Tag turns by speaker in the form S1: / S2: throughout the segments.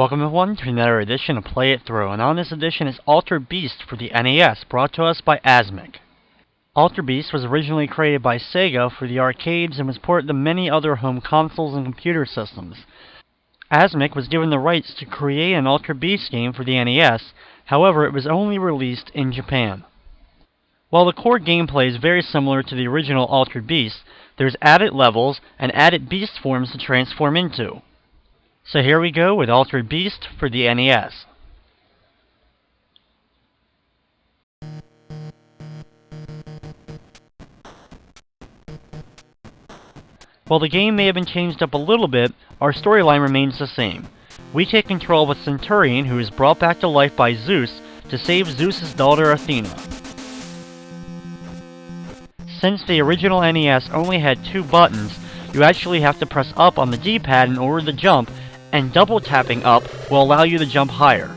S1: Welcome everyone to another edition of Play It Through, and on this edition is Altered Beast for the NES, brought to us by Asmik. Altered Beast was originally created by Sega for the arcades and was ported to many other home consoles and computer systems. Asmik was given the rights to create an Altered Beast game for the NES, however it was only released in Japan. While the core gameplay is very similar to the original Altered Beast, there's added levels and added beast forms to transform into. So here we go with Altered Beast for the NES. While the game may have been changed up a little bit, our storyline remains the same. We take control of a Centurion who is brought back to life by Zeus to save Zeus's daughter Athena. Since the original NES only had 2 buttons, you actually have to press up on the D-pad in order to jump, and double tapping up will allow you to jump higher.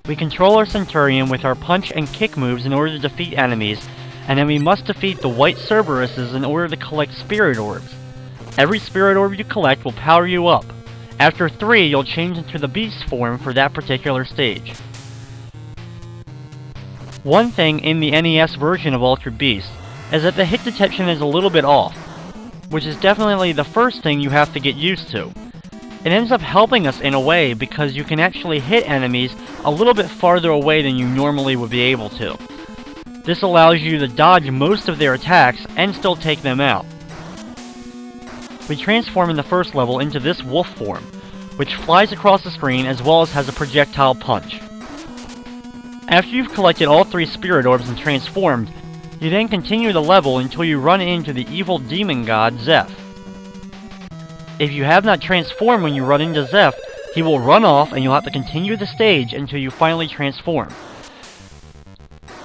S1: We control our Centurion with our punch and kick moves in order to defeat enemies, and then we must defeat the white Cerberuses in order to collect Spirit Orbs. Every Spirit Orb you collect will power you up. After 3, you'll change into the Beast form for that particular stage. One thing in the NES version of Altered Beast is that the hit detection is a little bit off, which is definitely the first thing you have to get used to. It ends up helping us in a way because you can actually hit enemies a little bit farther away than you normally would be able to. This allows you to dodge most of their attacks and still take them out. We transform in the first level into this wolf form, which flies across the screen as well as has a projectile punch. After you've collected all 3 Spirit Orbs and transformed, you then continue the level until you run into the evil demon god, Zeph. If you have not transformed when you run into Zeph, he will run off and you'll have to continue the stage until you finally transform.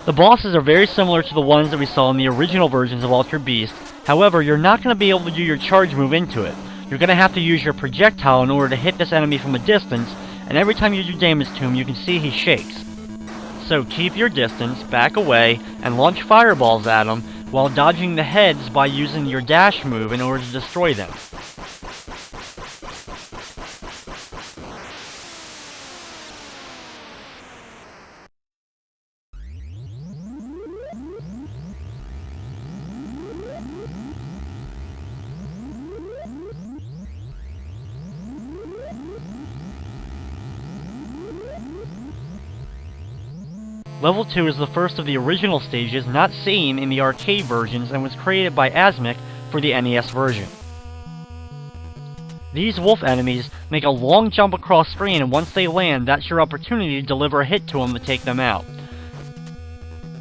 S1: The bosses are very similar to the ones that we saw in the original versions of Altered Beast, however, you're not going to be able to do your charge move into it. You're going to have to use your projectile in order to hit this enemy from a distance, and every time you do damage to him, you can see he shakes. So keep your distance, back away, and launch fireballs at them, while dodging the heads by using your dash move in order to destroy them. Level 2 is the first of the original stages not seen in the arcade versions and was created by Asmik for the NES version. These wolf enemies make a long jump across screen, and once they land, that's your opportunity to deliver a hit to them to take them out.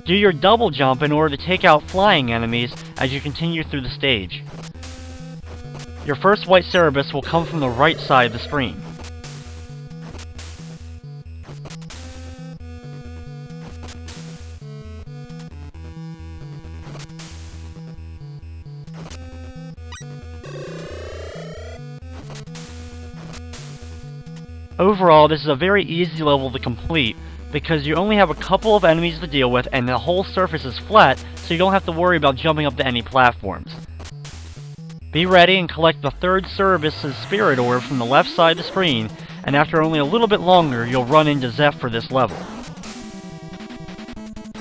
S1: Do your double jump in order to take out flying enemies as you continue through the stage. Your first white Cerberus will come from the right side of the screen. Overall, this is a very easy level to complete, because you only have a couple of enemies to deal with and the whole surface is flat, so you don't have to worry about jumping up to any platforms. Be ready and collect the 3rd Cerberus' Spirit Orb from the left side of the screen, and after only a little bit longer, you'll run into Zeph for this level.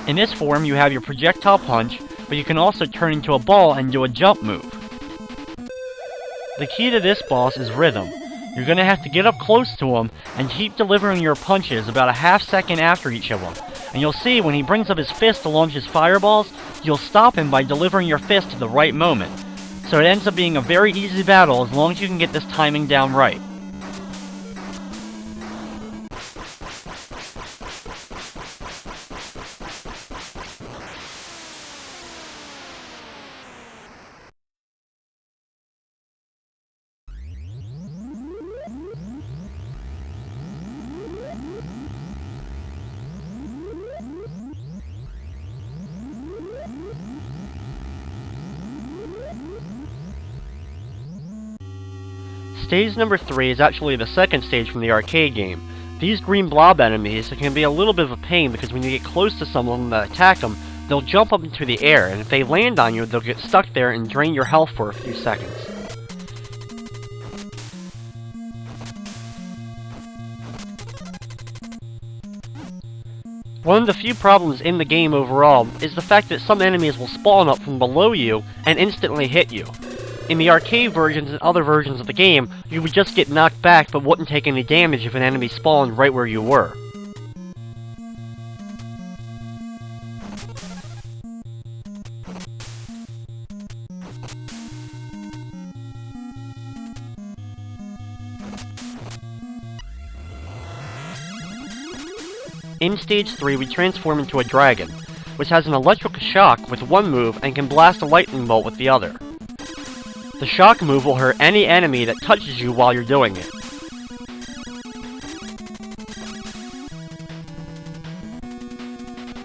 S1: In this form, you have your projectile punch, but you can also turn into a ball and do a jump move. The key to this boss is rhythm. You're going to have to get up close to him and keep delivering your punches about a half second after each of them. And you'll see when he brings up his fist to launch his fireballs, you'll stop him by delivering your fist at the right moment. So it ends up being a very easy battle as long as you can get this timing down right. Stage number 3 is actually the second stage from the arcade game. These green blob enemies can be a little bit of a pain because when you get close to someone to attack them, they'll jump up into the air, and if they land on you, they'll get stuck there and drain your health for a few seconds.
S2: One of the few problems in the game overall is the fact that some enemies will spawn up from below you and instantly hit you. In the arcade versions and other versions of the game, you would just get knocked back but wouldn't take any damage if an enemy spawned right where you were. In Stage 3, we transform into a dragon, which has an electric shock with one move and can blast a lightning bolt with the other. The shock move will hurt any enemy that touches you while you're doing it.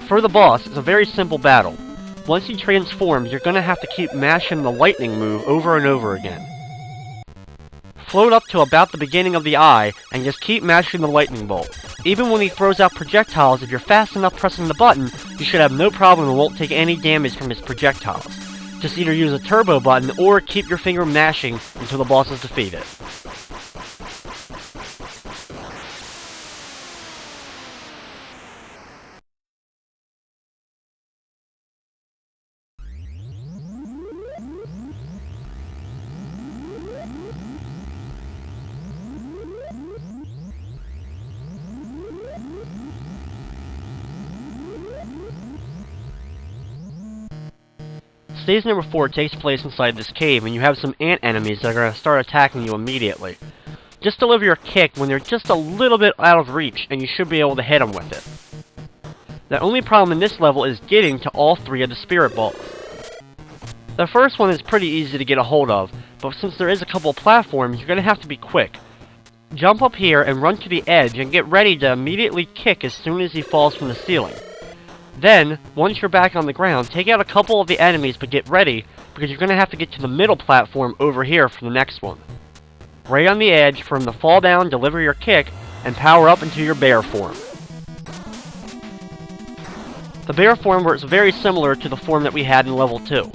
S2: For the boss, it's a very simple battle. Once he transforms, you're gonna have to keep mashing the lightning move over and over again. Float up to about the beginning of the eye, and just keep mashing the lightning bolt. Even when he throws out projectiles, if you're fast enough pressing the button, you should have no problem and won't take any damage from his projectiles. Just either use a turbo button, or keep your finger mashing until the boss is defeated. Stage number 4 takes place inside this cave, and you have some ant enemies that are going to start attacking you immediately. Just deliver your kick when they're just a little bit out of reach, and you should be able to hit them with it. The only problem in this level is getting to all 3 of the spirit balls. The first one is pretty easy to get a hold of, but since there is a couple of platforms, you're going to have to be quick. Jump up here and run to the edge, and get ready to immediately kick as soon as he falls from the ceiling. Then, once you're back on the ground, take out a couple of the enemies, but get ready, because you're going to have to get to the middle platform over here for the next one. Right on the edge, for him to fall down, deliver your kick, and power up into your bear form. The bear form works very similar to the form that we had in level 2.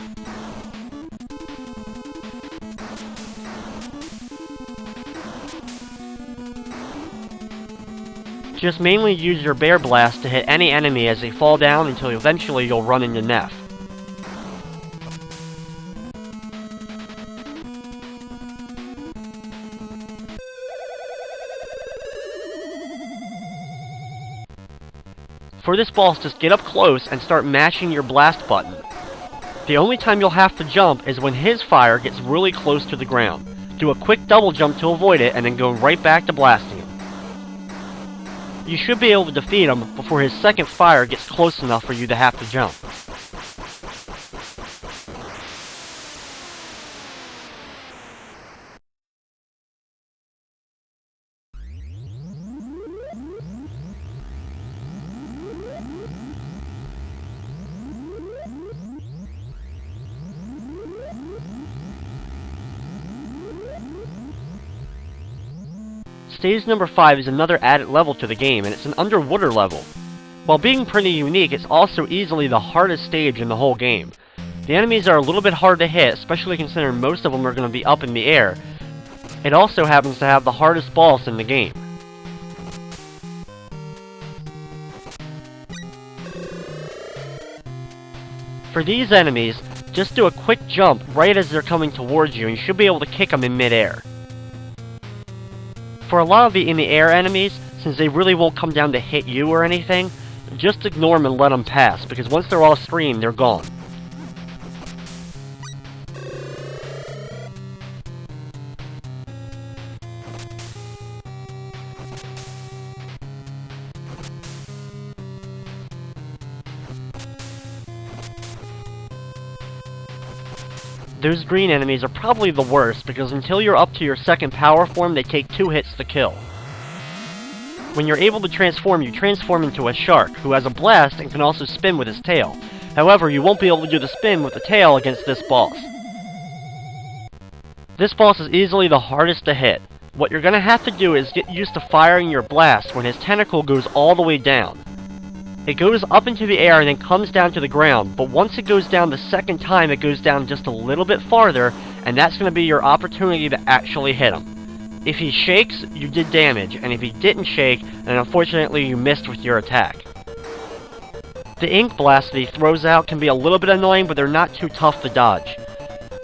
S2: Just mainly use your bear blast to hit any enemy as they fall down until eventually you'll run into Neff. For this boss, just get up close and start mashing your blast button. The only time you'll have to jump is when his fire gets really close to the ground. Do a quick double jump to avoid it and then go right back to blasting him. You should be able to defeat him before his second fire gets close enough for you to have to jump. Stage number 5 is another added level to the game, and it's an underwater level. While being pretty unique, it's also easily the hardest stage in the whole game. The enemies are a little bit hard to hit, especially considering most of them are going to be up in the air. It also happens to have the hardest boss in the game. For these enemies, just do a quick jump right as they're coming towards you, and you should be able to kick them in midair. For a lot of the in-the-air enemies, since they really won't come down to hit you or anything, just ignore them and let them pass, because once they're all screamed, they're gone. Those green enemies are probably the worst, because until you're up to your second power form, they take 2 hits to kill. When you're able to transform, you transform into a shark, who has a blast and can also spin with his tail. However, you won't be able to do the spin with the tail against this boss. This boss is easily the hardest to hit. What you're going to have to do is get used to firing your blast when his tentacle goes all the way down. It goes up into the air and then comes down to the ground, but once it goes down the second time, it goes down just a little bit farther, and that's going to be your opportunity to actually hit him. If he shakes, you did damage, and if he didn't shake, then unfortunately you missed with your attack. The ink blasts that he throws out can be a little bit annoying, but they're not too tough to dodge.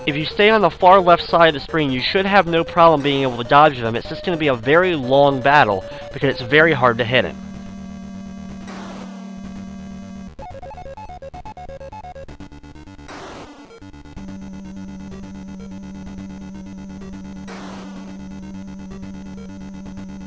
S2: If you stay on the far left side of the screen, you should have no problem being able to dodge them. It's just going to be a very long battle, because it's very hard to hit him.